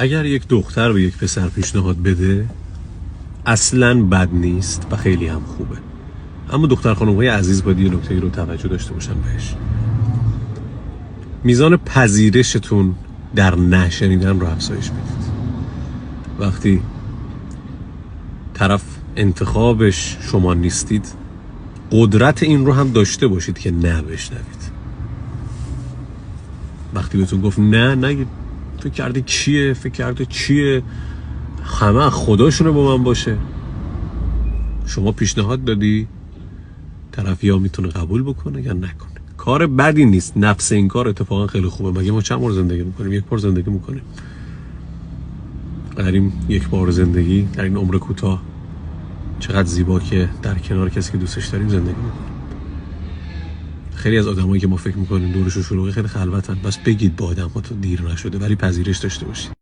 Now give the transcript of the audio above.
اگر یک دختر به یک پسر پیشنهاد بده اصلاً بد نیست و خیلی هم خوبه، اما دختر خانم‌های عزیز باید یه نکته رو توجه داشته باشن بهش. میزان پذیرشتون در نشنیدن رو افزایش بدید. وقتی طرف انتخابش شما نیستید قدرت این رو هم داشته باشید که نه بشنوید. وقتی بهتون گفت نه نگید فکر کرده کیه، فکر کرده چیه، همه خداشونه با من باشه. شما پیشنهاد دادی، طرف یا میتونه قبول بکنه یا نکنه. کار بدی نیست، نفس این کار اتفاقا خیلی خوبه. مگه ما چند بار زندگی میکنیم؟ یک بار زندگی میکنیم. در این یک بار زندگی، در این عمر کوتاه، چقدر زیبا که در کنار کسی که دوستش داریم زندگی میکنیم. خیلی از آدمایی که ما فکر میکنیم دورش و شلوغی خیلی خلوتن. بس بگید با آدم ها تو دیر نشده، ولی پذیرش داشته باشید.